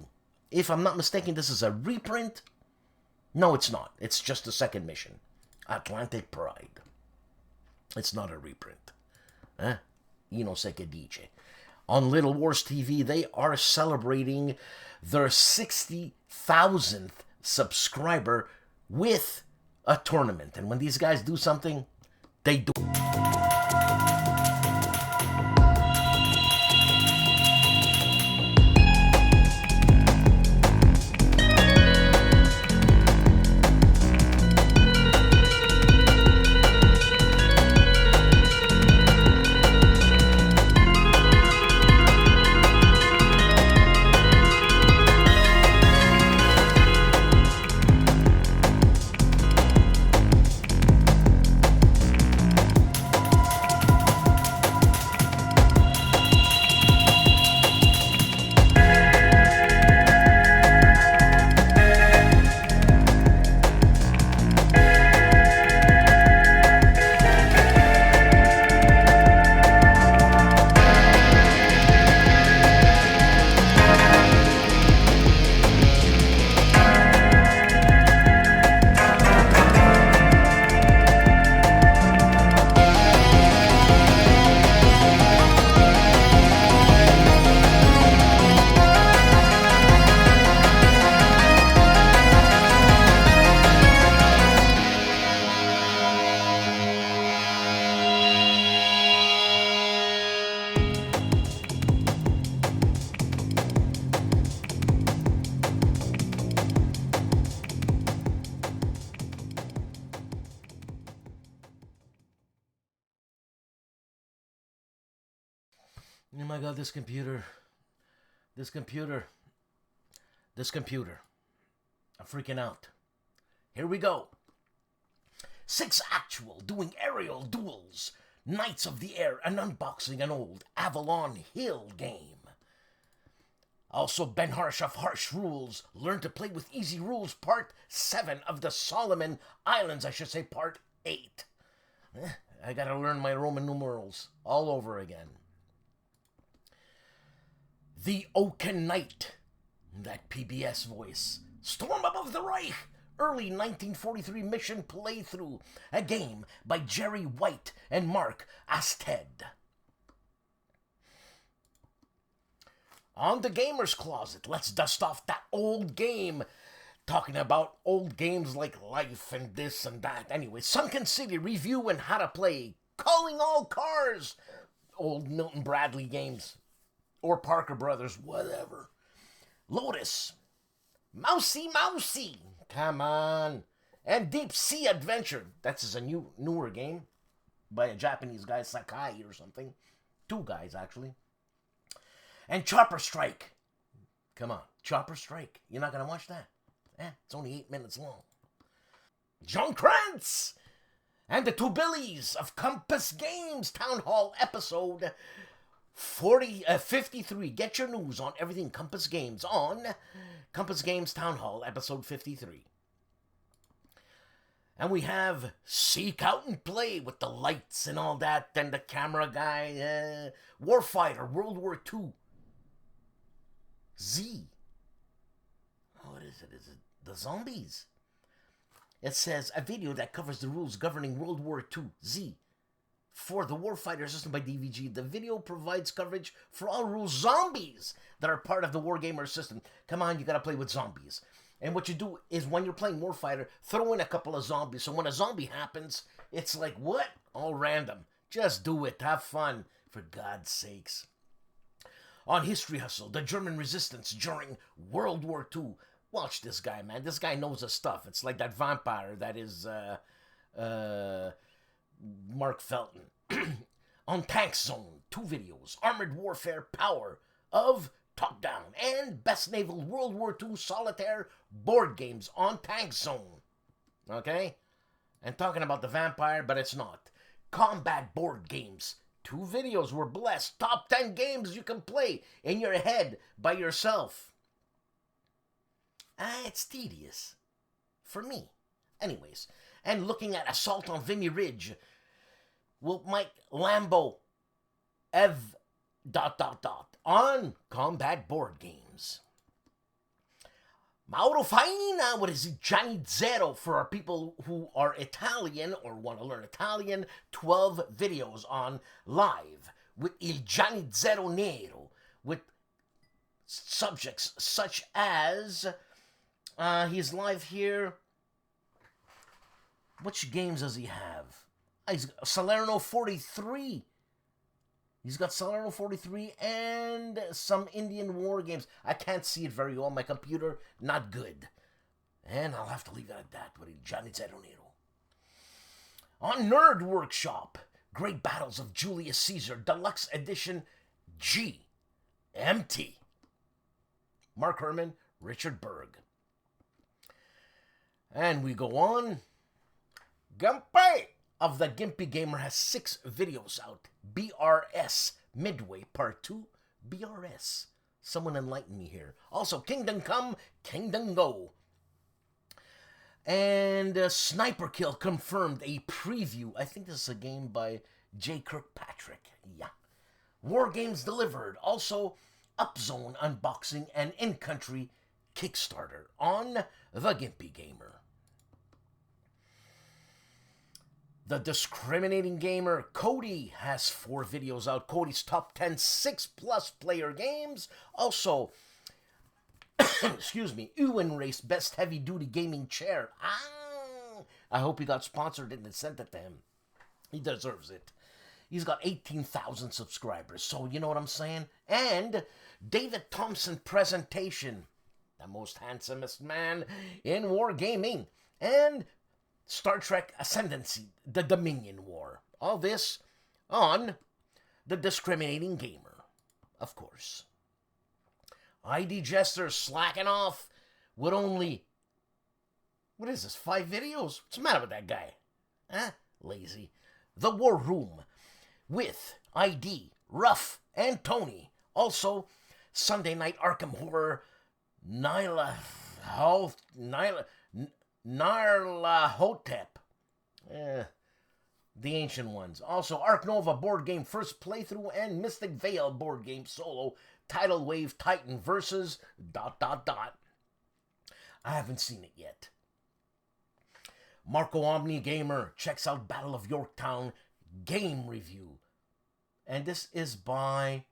If I'm not mistaken, this is a reprint. No, it's not. It's just the 2nd mission. Atlantic Pride. It's not a reprint. No sé qué dice. On Little Wars TV, they are celebrating their 60,000th subscriber with a tournament. And when these guys do something, they do. God, this computer. This computer. I'm freaking out. Here we go. 6 actual doing aerial duels. Knights of the Air and unboxing an old Avalon Hill game. Also, Ben Harsh of Harsh Rules. Learn to play with easy rules. Part 7 of the Solomon Islands. I should say part 8. I gotta learn my Roman numerals all over again. The Oaken Night. That PBS voice. Storm Above the Reich. Early 1943 mission playthrough. A game by Jerry White and Mark Asted. On the Gamer's Closet, let's dust off that old game. Talking about old games like Life and this and that. Anyway, Sunken City review and how to play. Calling All Cars. Old Milton Bradley games. Or Parker Brothers, whatever. Lotus. Mousy. Come on. And Deep Sea Adventure. That's a newer game by a Japanese guy, Sakai or something. 2 guys, actually. And Chopper Strike. Come on, Chopper Strike. You're not going to watch that? It's only 8 minutes long. John Krantz. And the 2 Billies of Compass Games Town Hall episode 53. Get your news on everything Compass Games on Compass Games Town Hall episode 53. And we have Seek Out and Play with the lights and all that, and the camera guy, Warfighter, World War II. Z. What is it? Is it the zombies? It says a video that covers the rules governing World War II. Z. For the Warfighter system by DVG, the video provides coverage for all rules zombies that are part of the Wargamer system. Come on, you gotta play with zombies. And what you do is when you're playing Warfighter, throw in a couple of zombies. So when a zombie happens, it's like, what? All random. Just do it. Have fun. For God's sakes. On History Hustle, the German resistance during World War II. Watch this guy, man. This guy knows his stuff. It's like that vampire that is Mark Felton. On Tank Zone, 2 videos. Armored Warfare Power of Top Down and Best Naval World War II Solitaire board games on Tank Zone. Okay? And talking about the vampire, but it's not. Combat board games. 2 videos were blessed. Top 10 games you can play in your head by yourself. It's tedious. For me. Anyways. And looking at Assault on Vimy Ridge. Will Mike Lambo Ev... on combat board games. Mauro Faina, what is it? Johnny Zero for our people who are Italian or want to learn Italian. 12 videos on live with Il Johnny Zero Nero with subjects such as he's live here. Which games does he have? He's Salerno 43. He's got Salerno 43 and some Indian war games. I can't see it very well. My computer, not good. And I'll have to leave it at that with Johnny Zeronero. On Nerd Workshop, Great Battles of Julius Caesar, Deluxe Edition GMT. Mark Herman, Richard Berg. And we go on. GIMPY of the GIMPY Gamer has 6 videos out. BRS Midway Part 2. BRS. Someone enlighten me here. Also, Kingdom Come, Kingdom Go. And Sniper Kill confirmed a preview. I think this is a game by J. Kirkpatrick. Yeah. War Games delivered. Also, Upzone unboxing and in-country Kickstarter on the GIMPY Gamer. The Discriminating Gamer, Cody, has 4 videos out. Cody's top 10 6+ player games. Also, excuse me, Ewan Race Best Heavy Duty Gaming Chair. I hope he got sponsored and sent it to him. He deserves it. He's got 18,000 subscribers, so you know what I'm saying? And David Thompson Presentation, the most handsomest man in wargaming. And Star Trek Ascendancy, the Dominion War. All this on the Discriminating Gamer. of course. ID Jester slacking off with only, what is this, 5 videos? What's the matter with that guy? Huh? Lazy. The War Room with ID, Ruff, and Tony. Also, Sunday Night Arkham Horror, Nyla Hotep. The ancient ones. Also, Ark Nova board game first playthrough and Mystic Vale board game solo. Tidal Wave Titan versus ... I haven't seen it yet. Marco Omni Gamer checks out Battle of Yorktown game review. And this is by,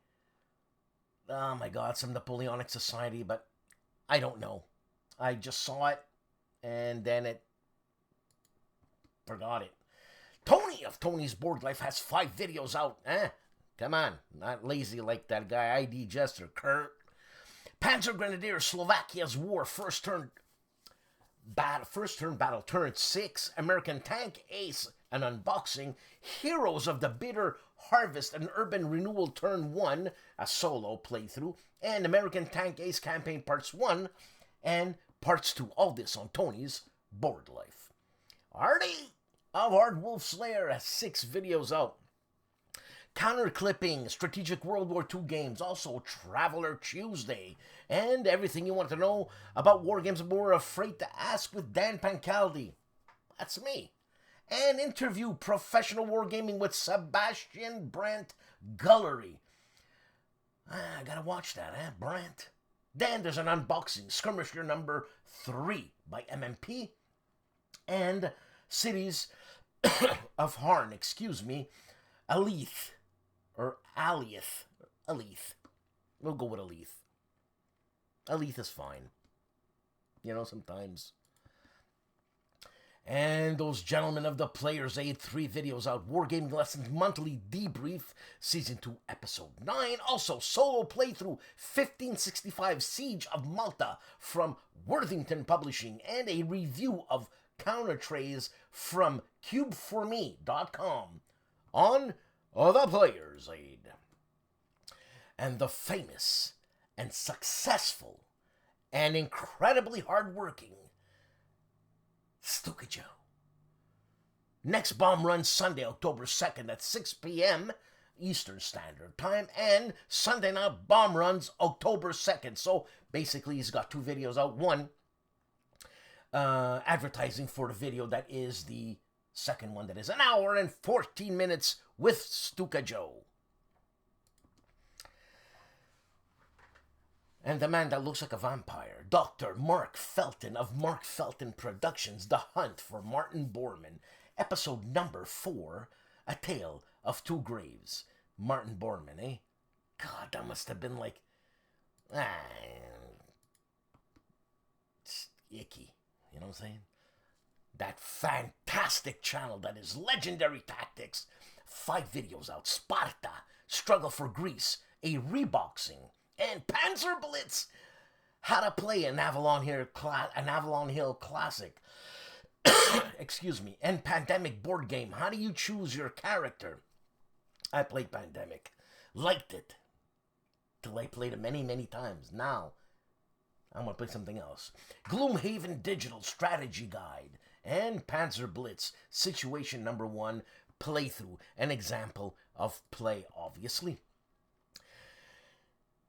oh my god, some Napoleonic Society, but I don't know. I just saw it and then forgot it. Tony of Tony's Board Life has 5 videos out. Come on, not lazy like that guy, ID Jester, Kurt. Panzer Grenadier, Slovakia's War, First Turn Battle, Turn 6, American Tank Ace, an unboxing, Heroes of the Bitter Harvest, an Urban Renewal Turn 1, a solo playthrough, and American Tank Ace Campaign Parts 1 and Parts 2. All this on Tony's Board Life. Artie of ARDWULF'S Lair has 6 videos out. Counter Clipping, Strategic World War II games, also Traveler Tuesday, and everything you want to know about war games and more afraid to ask with Dan Pancaldi. That's me. And interview Professional Wargaming with Sebastian Brandt Gullery. I gotta watch that, Brandt? Then there's an unboxing, Skirmisher number 3 by MMP, and Cities of Harn, Aleth, or Aleth. Aleth. We'll go with Aleth. Aleth is fine. You know, sometimes. And those gentlemen of the Player's Aid, 3 videos out. Wargaming Lessons Monthly Debrief, Season 2, Episode 9. Also, solo playthrough, 1565 Siege of Malta from Worthington Publishing. And a review of counter trays from cubeforme.com on The Player's Aid. And the famous and successful and incredibly hardworking STUKAJOE. Next bomb run Sunday, October 2nd at 6 p.m. Eastern Standard Time, and Sunday night bomb runs October 2nd. So basically he's got 2 videos out. One, advertising for the video that is the second one, that is 1 hour and 14 minutes with STUKAJOE. And the man that looks like a vampire, Dr. Mark Felton of Mark Felton Productions, The Hunt for Martin Bormann, episode number 4, A Tale of Two Graves. Martin Bormann, eh? God, that must have been like, it's icky, you know what I'm saying? That fantastic channel that is Legendary Tactics, 5 videos out, Sparta, Struggle for Greece, a reboxing, and Panzer Blitz, how to play an Avalon Hill classic, excuse me, and Pandemic board game, how do you choose your character? I played Pandemic, liked it, till I played it many, many times. Now, I'm going to play something else. Gloomhaven Digital Strategy Guide, and Panzer Blitz, Situation Number 1, playthrough, an example of play, obviously.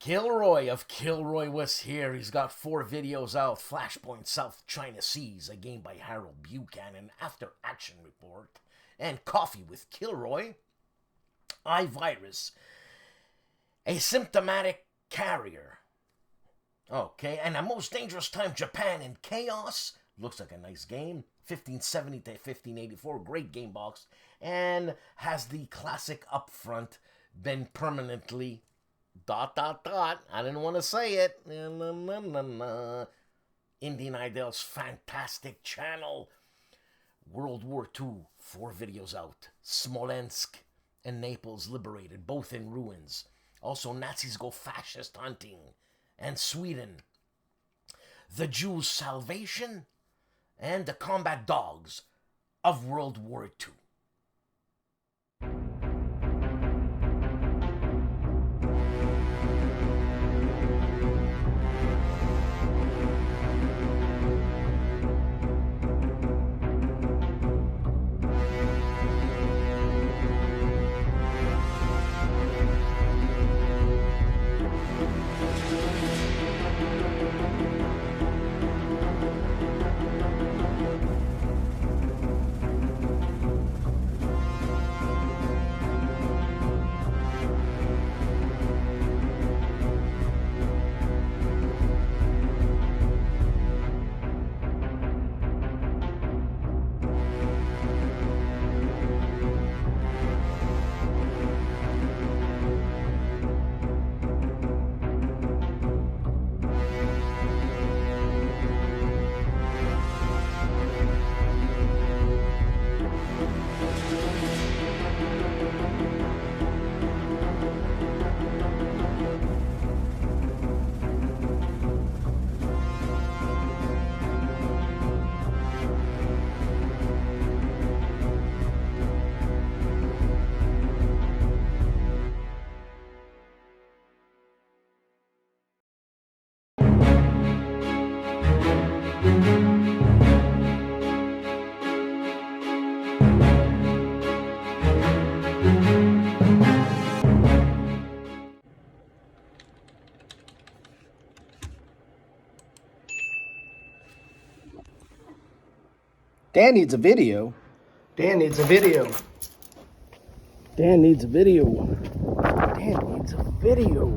Kilroy of KilRoyWasHere, he's got 4 videos out. Flashpoint South China Seas, a game by Harold Buchanan, After Action Report, and Coffee with Kilroy. iVirus, a symptomatic carrier. Okay, and A Most Dangerous Time, Japan in Chaos. Looks like a nice game. 1570 to 1584, great game box. And has the classic up front been permanently ... I didn't want to say it. Indian Idol's fantastic channel. World War II, 4 videos out. Smolensk and Naples liberated, both in ruins. Also, Nazis go fascist hunting. And Sweden. The Jews' Salvation and the Combat Dogs of World War II. Dan needs a video. Dan needs a video. Dan needs a video. Dan needs a video.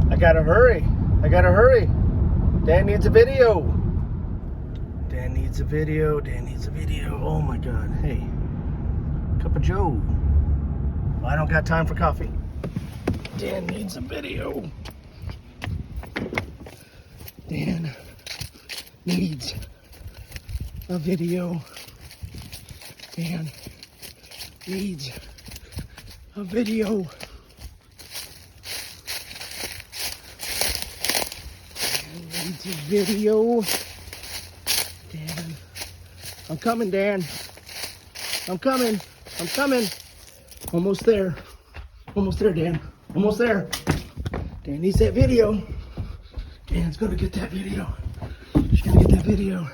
I gotta hurry. I gotta hurry. Dan needs a video. Dan needs a video. Dan needs a video. Oh my God. Hey, cup of Joe. I don't got time for coffee. Dan needs a video. Dan needs a video. Dan needs a video. Dan needs a video. Dan, I'm coming, Dan. I'm coming. I'm coming. Almost there. Almost there, Dan. Almost there. Dan needs that video. Dan's gonna get that video. She's gonna get that video.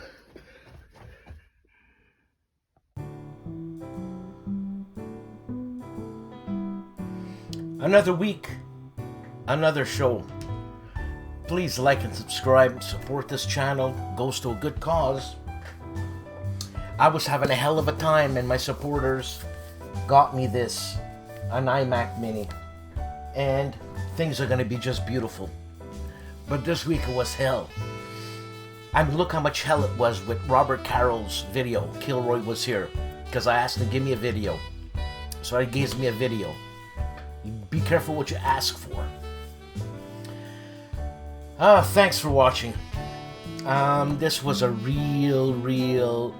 Another week, another show. Please like and subscribe, support this channel, goes to a good cause. I was having a hell of a time and my supporters got me this, an iMac Mini, and things are gonna be just beautiful. But this week it was hell. I mean, look how much hell it was with Robert Carroll's video, KilRoyWasHere, because I asked him to give me a video. So he gives me a video. Be careful what you ask for. Thanks for watching. This was a real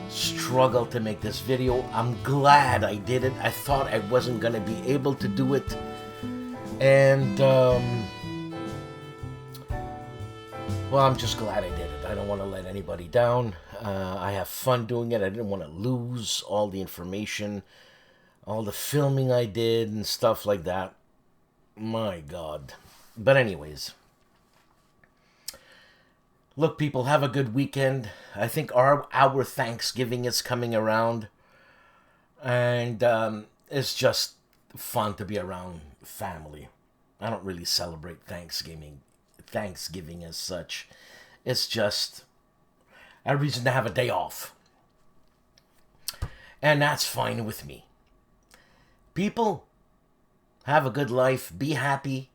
struggle to make this video. I'm glad I did it. I thought I wasn't gonna be able to do it. And, well, I'm just glad I did it. I don't want to let anybody down. I have fun doing it. I didn't want to lose all the information, all the filming I did and stuff like that. My God. But anyways, look, people, have a good weekend. I think our Thanksgiving is coming around, and it's just fun to be around family. I don't really celebrate Thanksgiving as such. It's just a reason to have a day off, and that's fine with me. People, have a good life, be happy,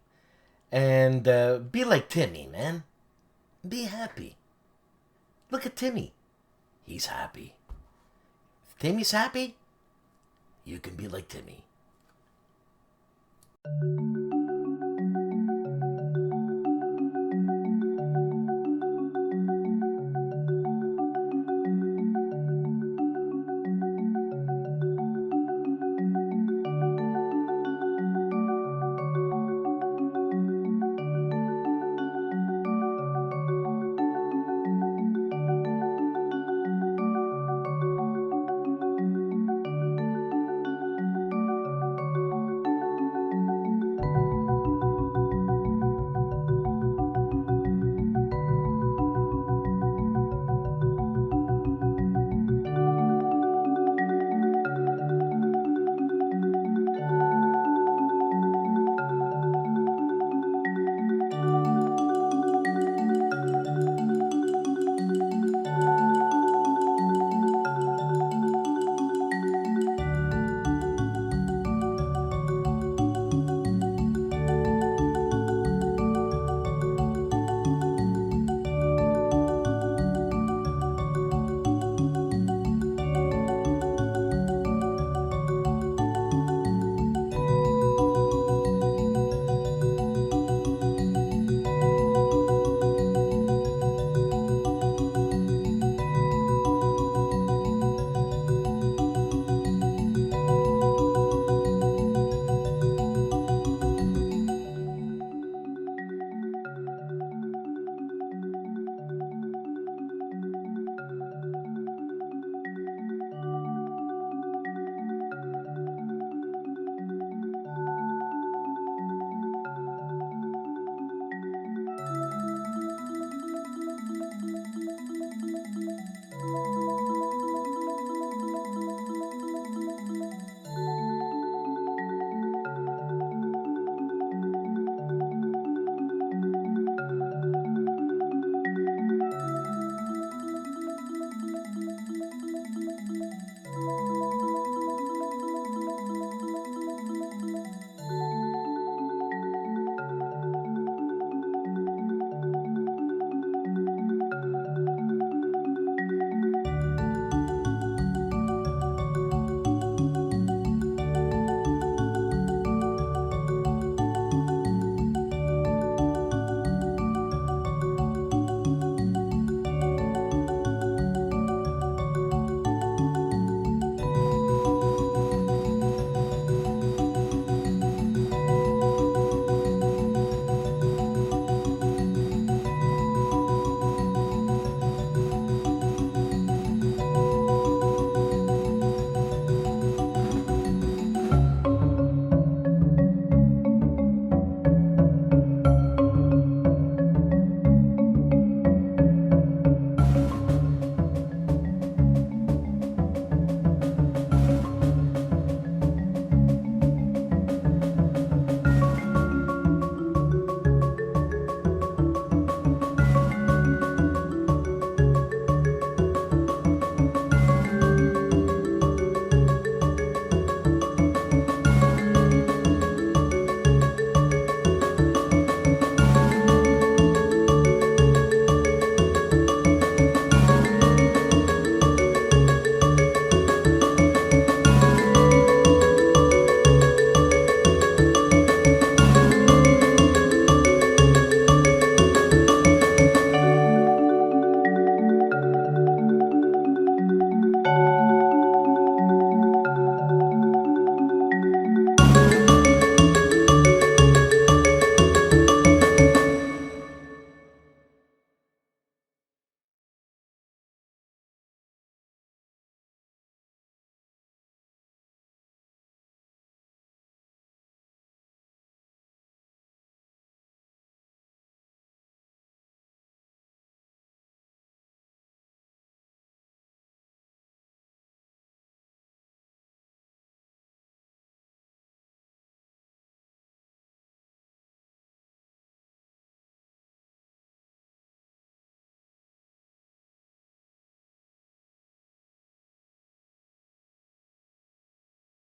and be like Timmy, man. Be happy. Look at Timmy. He's happy. If Timmy's happy, you can be like Timmy.